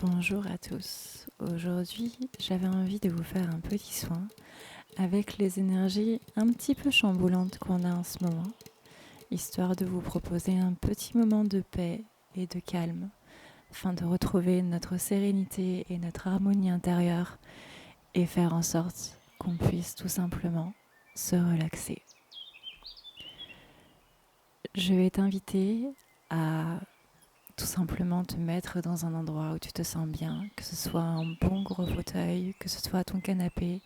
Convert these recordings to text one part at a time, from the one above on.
Bonjour à tous. Aujourd'hui, j'avais envie de vous faire un petit soin avec les énergies un petit peu chamboulantes qu'on a en ce moment, histoire de vous proposer un petit moment de paix et de calme, afin de retrouver notre sérénité et notre harmonie intérieure et faire en sorte qu'on puisse tout simplement se relaxer. Je vais t'inviter à tout simplement te mettre dans un endroit où tu te sens bien, que ce soit un bon gros fauteuil, que ce soit ton canapé,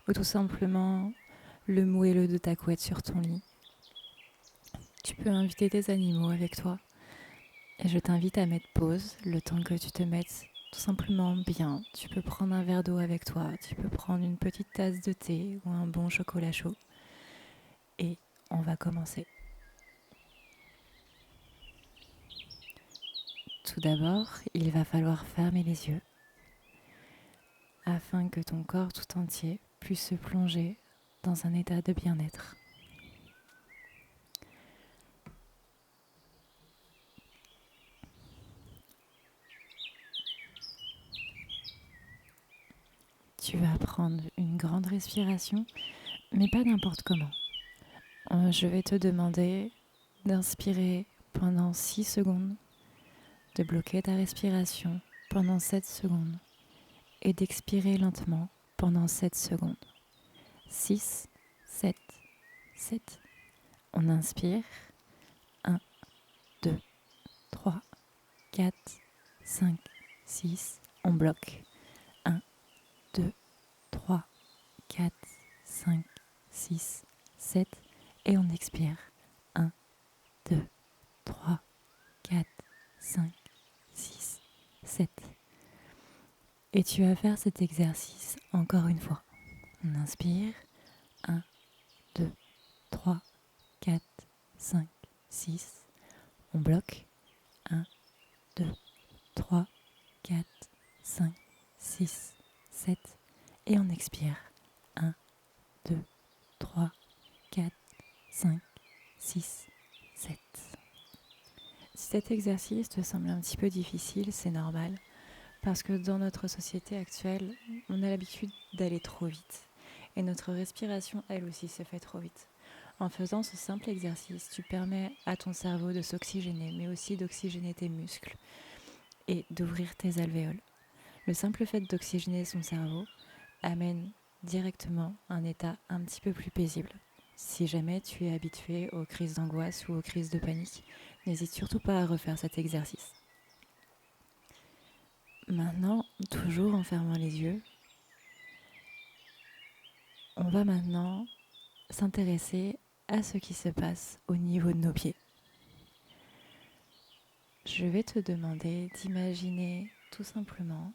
ou tout simplement le moelleux de ta couette sur ton lit. Tu peux inviter tes animaux avec toi et je t'invite à mettre pause le temps que tu te mettes tout simplement bien. Tu peux prendre un verre d'eau avec toi, tu peux prendre une petite tasse de thé ou un bon chocolat chaud et on va commencer. Tout d'abord, il va falloir fermer les yeux afin que ton corps tout entier puisse se plonger dans un état de bien-être. Tu vas prendre une grande respiration, mais pas n'importe comment. Je vais te demander d'inspirer pendant 6 secondes, de bloquer ta respiration pendant 7 secondes et d'expirer lentement pendant 7 secondes. 6, 7, 7. On inspire. 1, 2, 3, 4, 5, 6. On bloque. 1, 2, 3, 4, 5, 6, 7. Et on expire. 1, 2, 3, 4, 5, 6, 7. Et tu vas faire cet exercice encore une fois. On inspire. 1, 2, 3, 4, 5, 6. On bloque. 1, 2, 3, 4, 5, 6, 7. Et on expire. 1, 2, 3, 4, 5, 6, 7. Si cet exercice te semble un petit peu difficile, c'est normal. Parce que dans notre société actuelle, on a l'habitude d'aller trop vite. Et notre respiration, elle aussi, se fait trop vite. En faisant ce simple exercice, tu permets à ton cerveau de s'oxygéner, mais aussi d'oxygéner tes muscles et d'ouvrir tes alvéoles. Le simple fait d'oxygéner son cerveau amène directement un état un petit peu plus paisible. Si jamais tu es habitué aux crises d'angoisse ou aux crises de panique, n'hésite surtout pas à refaire cet exercice. Maintenant, toujours en fermant les yeux, on va maintenant s'intéresser à ce qui se passe au niveau de nos pieds. Je vais te demander d'imaginer tout simplement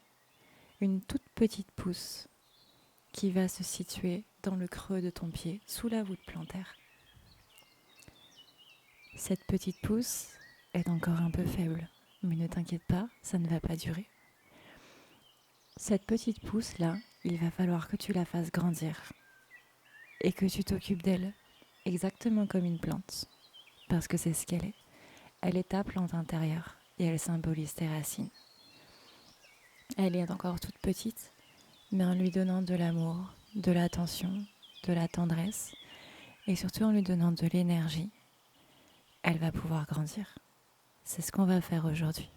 une toute petite pousse qui va se situer dans le creux de ton pied, sous la voûte plantaire. Cette petite pousse est encore un peu faible, mais ne t'inquiète pas, ça ne va pas durer. Cette petite pousse-là, il va falloir que tu la fasses grandir et que tu t'occupes d'elle exactement comme une plante, parce que c'est ce qu'elle est. Elle est ta plante intérieure et elle symbolise tes racines. Elle est encore toute petite, mais en lui donnant de l'amour, de l'attention, de la tendresse et surtout en lui donnant de l'énergie, elle va pouvoir grandir. C'est ce qu'on va faire aujourd'hui.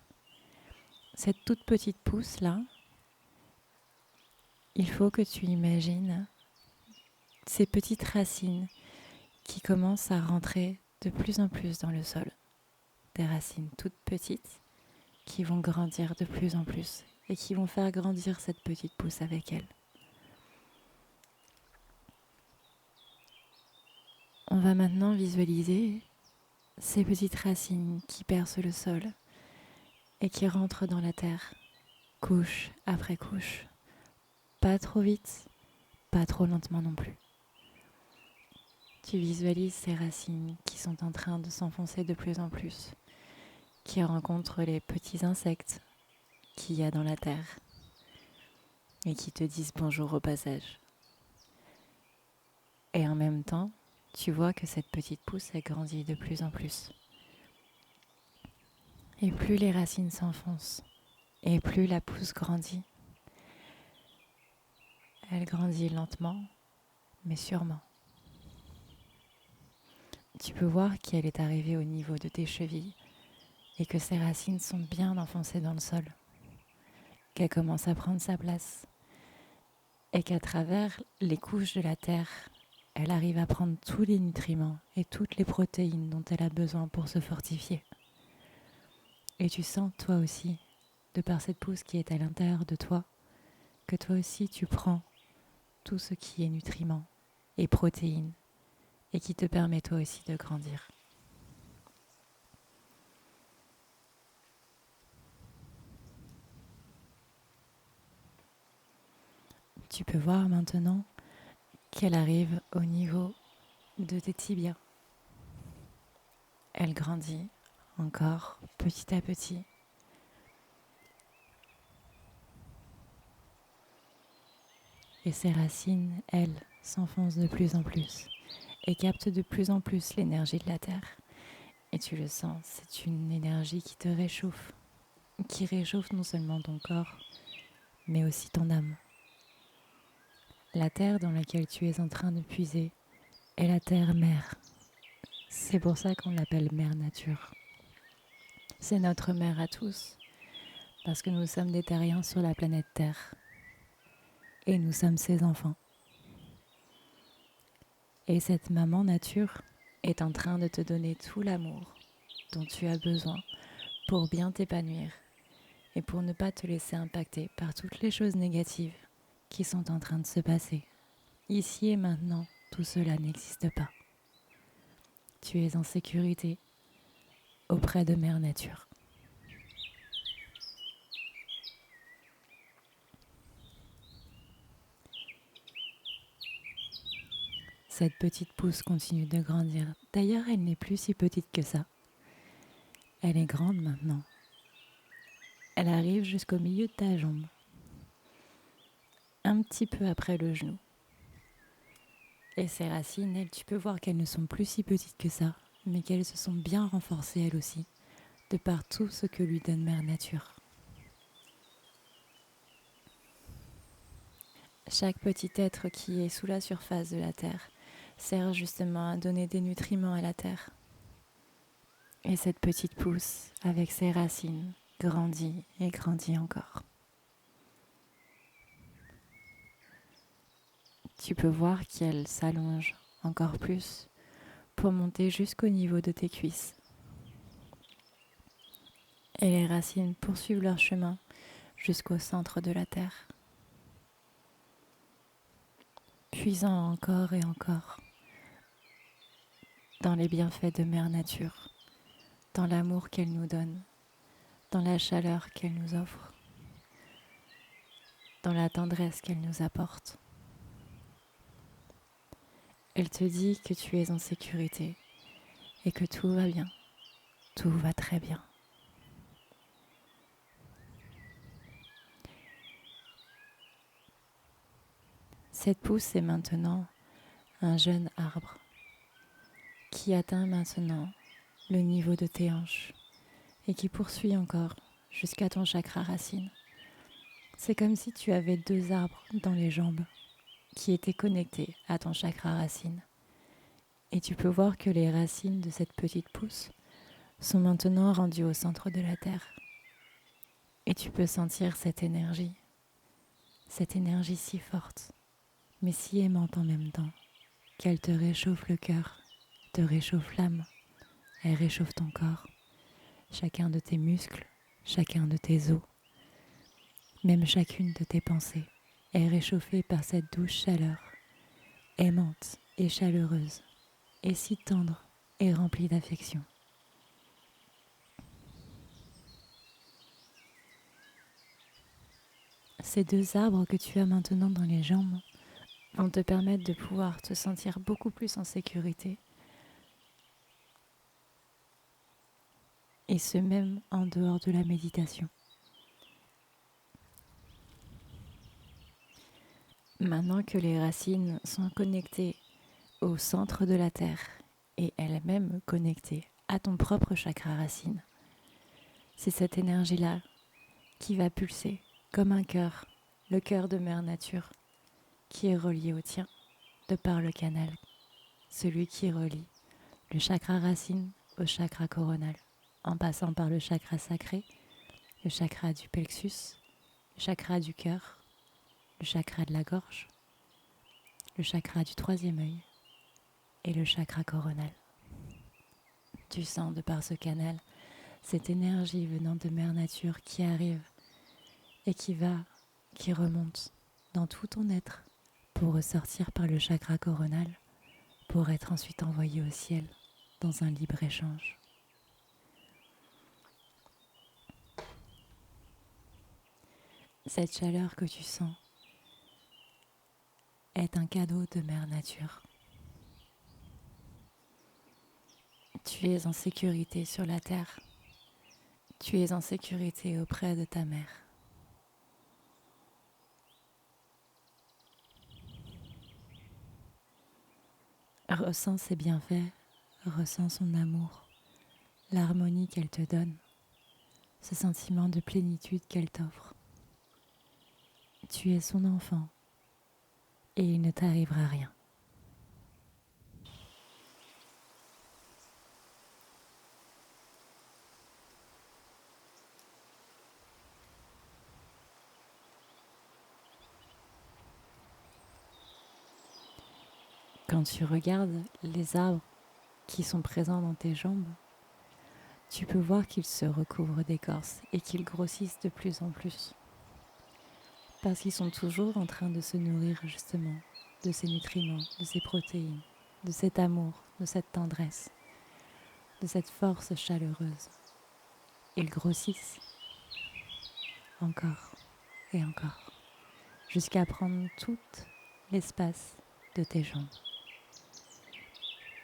Cette toute petite pousse-là, il faut que tu imagines ces petites racines qui commencent à rentrer de plus en plus dans le sol. Des racines toutes petites qui vont grandir de plus en plus et qui vont faire grandir cette petite pousse avec elle. On va maintenant visualiser ces petites racines qui percent le sol et qui rentrent dans la terre, couche après couche. Pas trop vite, pas trop lentement non plus. Tu visualises ces racines qui sont en train de s'enfoncer de plus en plus, qui rencontrent les petits insectes qu'il y a dans la terre et qui te disent bonjour au passage. Et en même temps, tu vois que cette petite pousse elle grandit de plus en plus. Et plus les racines s'enfoncent, Et plus la pousse grandit, elle grandit lentement, mais sûrement. Tu peux voir qu'elle est arrivée au niveau de tes chevilles et que ses racines sont bien enfoncées dans le sol, qu'elle commence à prendre sa place et qu'à travers les couches de la terre, elle arrive à prendre tous les nutriments et toutes les protéines dont elle a besoin pour se fortifier. Et tu sens toi aussi, de par cette pousse qui est à l'intérieur de toi, que toi aussi tu prends tout ce qui est nutriments et protéines et qui te permet toi aussi de grandir. Tu peux voir maintenant qu'elle arrive au niveau de tes tibias. Elle grandit encore petit à petit. Et ses racines, elles, s'enfoncent de plus en plus et captent de plus en plus l'énergie de la terre. Et tu le sens, c'est une énergie qui te réchauffe, qui réchauffe non seulement ton corps, mais aussi ton âme. La terre dans laquelle tu es en train de puiser est la terre mère. C'est pour ça qu'on l'appelle mère nature. C'est notre mère à tous, parce que nous sommes des terriens sur la planète Terre. Et nous sommes ses enfants. Et cette maman nature est en train de te donner tout l'amour dont tu as besoin pour bien t'épanouir et pour ne pas te laisser impacter par toutes les choses négatives qui sont en train de se passer. Ici et maintenant, tout cela n'existe pas. Tu es en sécurité auprès de Mère Nature. Cette petite pousse continue de grandir. D'ailleurs, elle n'est plus si petite que ça. Elle est grande maintenant. Elle arrive jusqu'au milieu de ta jambe, un petit peu après le genou. Et ses racines, elles, tu peux voir qu'elles ne sont plus si petites que ça, mais qu'elles se sont bien renforcées elles aussi, de par tout ce que lui donne Mère Nature. Chaque petit être qui est sous la surface de la Terre sert justement à donner des nutriments à la Terre. Et cette petite pousse, avec ses racines, grandit et grandit encore. Tu peux voir qu'elle s'allonge encore plus pour monter jusqu'au niveau de tes cuisses. Et les racines poursuivent leur chemin jusqu'au centre de la terre, puisant encore et encore dans les bienfaits de Mère Nature, dans l'amour qu'elle nous donne, dans la chaleur qu'elle nous offre, dans la tendresse qu'elle nous apporte. Elle te dit que tu es en sécurité et que tout va bien, tout va très bien. Cette pousse est maintenant un jeune arbre qui atteint maintenant le niveau de tes hanches et qui poursuit encore jusqu'à ton chakra racine. C'est comme si tu avais deux arbres dans les jambes qui étaient connectés à ton chakra racine. Et tu peux voir que les racines de cette petite pousse sont maintenant rendues au centre de la terre. Et tu peux sentir cette énergie si forte, mais si aimante en même temps, qu'elle te réchauffe le cœur, te réchauffe l'âme, elle réchauffe ton corps, chacun de tes muscles, chacun de tes os, même chacune de tes pensées est réchauffée par cette douce chaleur, aimante et chaleureuse, et si tendre et remplie d'affection. Ces deux arbres que tu as maintenant dans les jambes vont te permettre de pouvoir te sentir beaucoup plus en sécurité, et ce même en dehors de la méditation. Maintenant que les racines sont connectées au centre de la terre et elles-mêmes connectées à ton propre chakra racine, c'est cette énergie-là qui va pulser comme un cœur, le cœur de Mère Nature, qui est relié au tien de par le canal, celui qui relie le chakra racine au chakra coronal, en passant par le chakra sacré, le chakra du plexus, le chakra du cœur, le chakra de la gorge, le chakra du troisième œil et le chakra coronal. Tu sens de par ce canal cette énergie venant de Mère Nature qui arrive et qui remonte dans tout ton être pour ressortir par le chakra coronal, pour être ensuite envoyé au ciel dans un libre échange. Cette chaleur que tu sens est un cadeau de Mère Nature. Tu es en sécurité sur la terre. Tu es en sécurité auprès de ta mère. Ressens ses bienfaits, ressens son amour, l'harmonie qu'elle te donne, ce sentiment de plénitude qu'elle t'offre. Tu es son enfant et il ne t'arrivera rien. Quand tu regardes les arbres qui sont présents dans tes jambes, tu peux voir qu'ils se recouvrent d'écorce et qu'ils grossissent de plus en plus. Parce qu'ils sont toujours en train de se nourrir justement de ces nutriments, de ces protéines, de cet amour, de cette tendresse, de cette force chaleureuse. Ils grossissent encore et encore, jusqu'à prendre tout l'espace de tes jambes.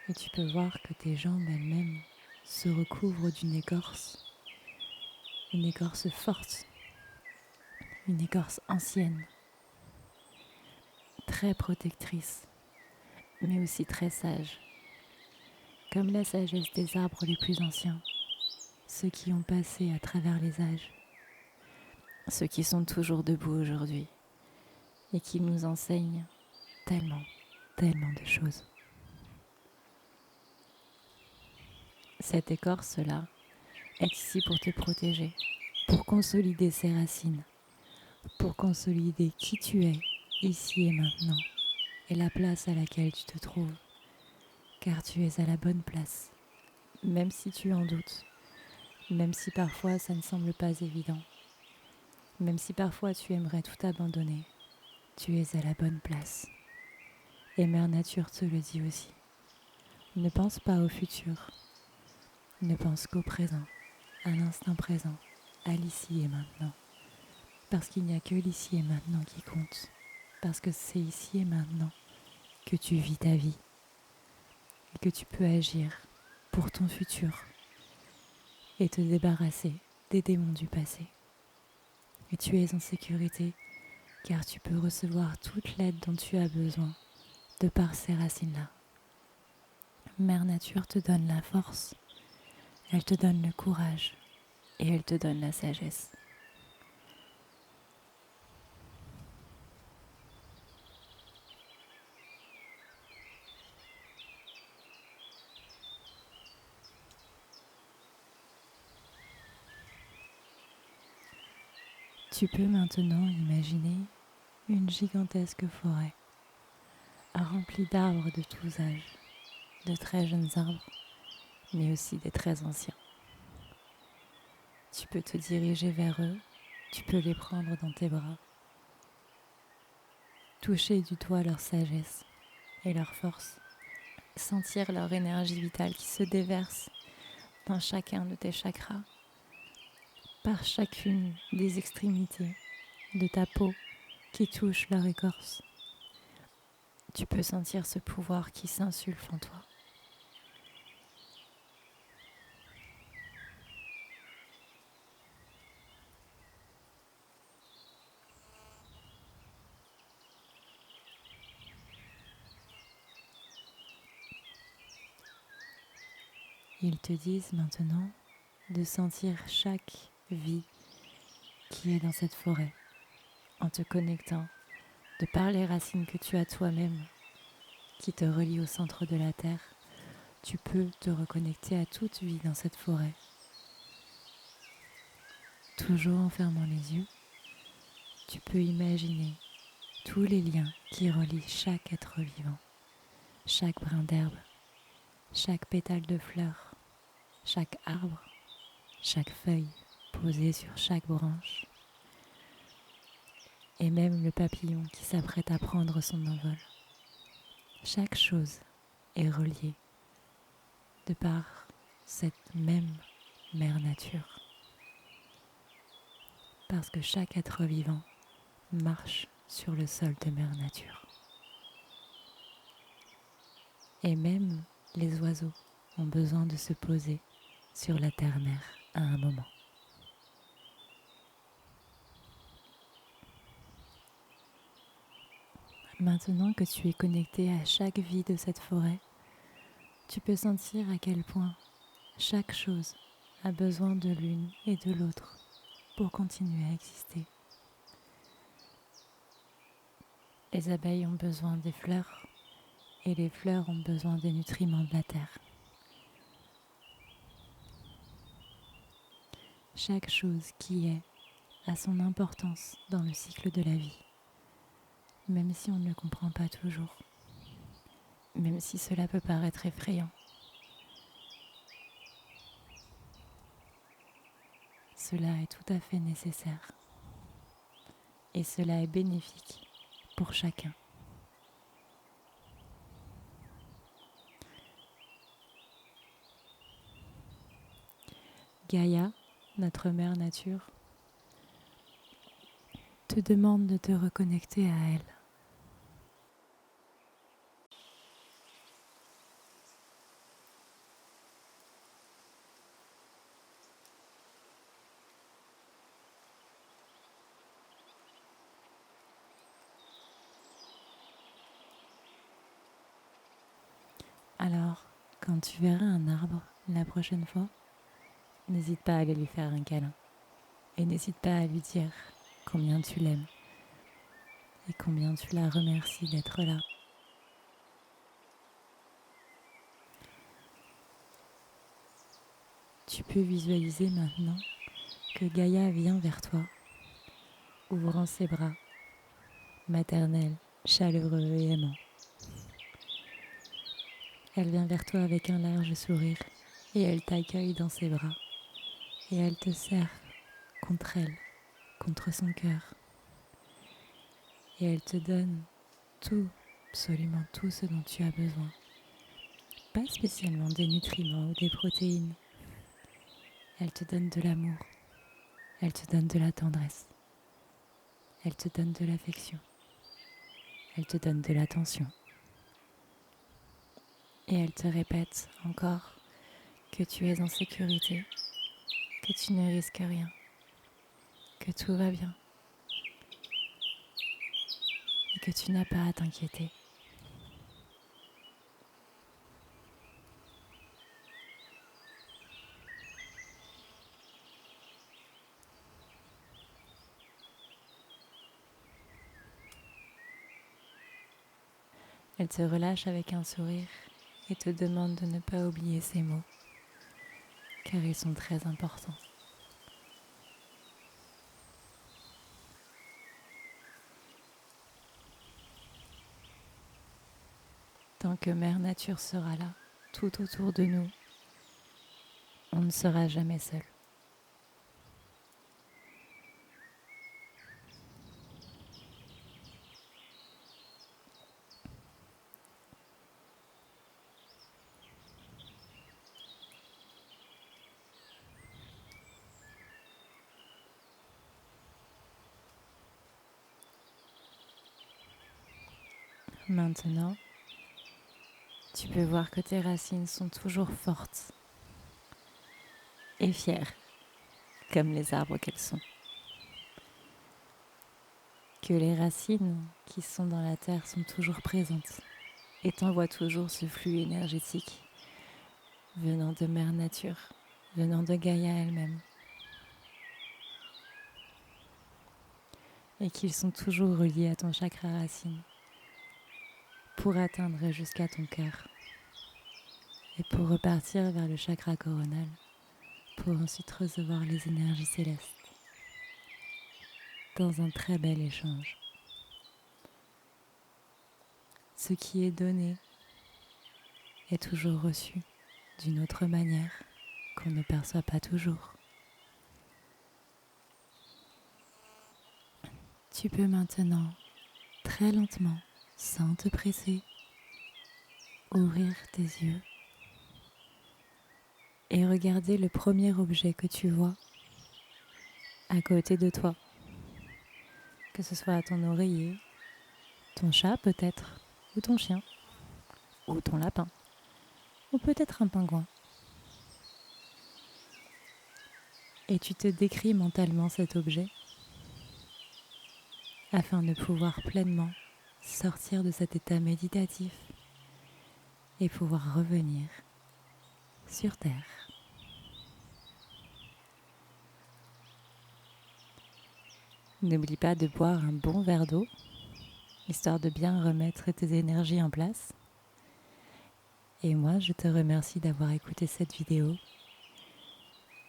Et tu peux voir que tes jambes elles-mêmes se recouvrent d'une écorce forte, une écorce ancienne, très protectrice, mais aussi très sage, comme la sagesse des arbres les plus anciens, ceux qui ont passé à travers les âges, ceux qui sont toujours debout aujourd'hui et qui nous enseignent tellement, tellement de choses. Cette écorce-là est ici pour te protéger, pour consolider ses racines, pour consolider qui tu es ici et maintenant et la place à laquelle tu te trouves, car tu es à la bonne place, même si tu en doutes, même si parfois ça ne semble pas évident, même si parfois tu aimerais tout abandonner, tu es à la bonne place. Et Mère Nature te le dit aussi. Ne pense pas au futur, ne pense qu'au présent, à l'instant présent, à l'ici et maintenant. Parce qu'il n'y a que l'ici et maintenant qui compte. Parce que c'est ici et maintenant que tu vis ta vie et que tu peux agir pour ton futur et te débarrasser des démons du passé. Et tu es en sécurité car tu peux recevoir toute l'aide dont tu as besoin de par ces racines-là. Mère Nature te donne la force, elle te donne le courage et elle te donne la sagesse. Tu peux maintenant imaginer une gigantesque forêt remplie d'arbres de tous âges, de très jeunes arbres, mais aussi des très anciens. Tu peux te diriger vers eux, tu peux les prendre dans tes bras, toucher du doigt leur sagesse et leur force, sentir leur énergie vitale qui se déverse dans chacun de tes chakras, par chacune des extrémités de ta peau qui touche leur écorce. Tu peux sentir ce pouvoir qui s'insuffle en toi. Ils te disent maintenant de sentir chaque vie qui est dans cette forêt, en te connectant de par les racines que tu as toi-même, qui te relient au centre de la Terre. Tu peux te reconnecter à toute vie dans cette forêt. Toujours en fermant les yeux, tu peux imaginer tous les liens qui relient chaque être vivant, chaque brin d'herbe, chaque pétale de fleur, chaque arbre, chaque feuille posée sur chaque branche, et même le papillon qui s'apprête à prendre son envol. Chaque chose est reliée de par cette même mère nature, parce que chaque être vivant marche sur le sol de mère nature. Et même les oiseaux ont besoin de se poser sur la terre-mère à un moment. Maintenant que tu es connecté à chaque vie de cette forêt, tu peux sentir à quel point chaque chose a besoin de l'une et de l'autre pour continuer à exister. Les abeilles ont besoin des fleurs et les fleurs ont besoin des nutriments de la terre. Chaque chose qui est a son importance dans le cycle de la vie, même si on ne le comprend pas toujours, même si cela peut paraître effrayant. Cela est tout à fait nécessaire et cela est bénéfique pour chacun. Gaïa, notre mère nature, te demande de te reconnecter à elle. Alors, quand tu verras un arbre la prochaine fois, n'hésite pas à aller lui faire un câlin. Et n'hésite pas à lui dire combien tu l'aimes et combien tu la remercies d'être là. Tu peux visualiser maintenant que Gaïa vient vers toi, ouvrant ses bras, maternels, chaleureux et aimants. Elle vient vers toi avec un large sourire et elle t'accueille dans ses bras et elle te serre contre elle, contre son cœur. Et elle te donne tout, absolument tout ce dont tu as besoin. Pas spécialement des nutriments ou des protéines. Elle te donne de l'amour. Elle te donne de la tendresse. Elle te donne de l'affection. Elle te donne de l'attention. Et elle te répète encore que tu es en sécurité, que tu ne risques rien, que tout va bien et que tu n'as pas à t'inquiéter. Elle te relâche avec un sourire et te demande de ne pas oublier ces mots, car ils sont très importants. Tant que Mère Nature sera là, tout autour de nous, on ne sera jamais seul. Maintenant, tu peux voir que tes racines sont toujours fortes et fières, comme les arbres qu'elles sont. Que les racines qui sont dans la terre sont toujours présentes et t'envoient toujours ce flux énergétique venant de Mère Nature, venant de Gaïa elle-même. et qu'ils sont toujours reliés à ton chakra racine pour atteindre jusqu'à ton cœur et pour repartir vers le chakra coronal pour ensuite recevoir les énergies célestes dans un très bel échange. Ce qui est donné est toujours reçu d'une autre manière qu'on ne perçoit pas toujours. Tu peux maintenant, très lentement, sans te presser, ouvrir tes yeux et regarder le premier objet que tu vois à côté de toi. Que ce soit ton oreiller, ton chat peut-être, ou ton chien, ou ton lapin, ou peut-être un pingouin. Et tu te décris mentalement cet objet afin de pouvoir pleinement sortir de cet état méditatif et pouvoir revenir sur Terre. N'oublie pas de boire un bon verre d'eau, histoire de bien remettre tes énergies en place. Et moi, je te remercie d'avoir écouté cette vidéo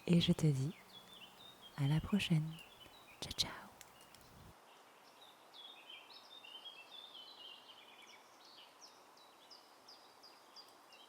et je te dis à la prochaine. Ciao, ciao.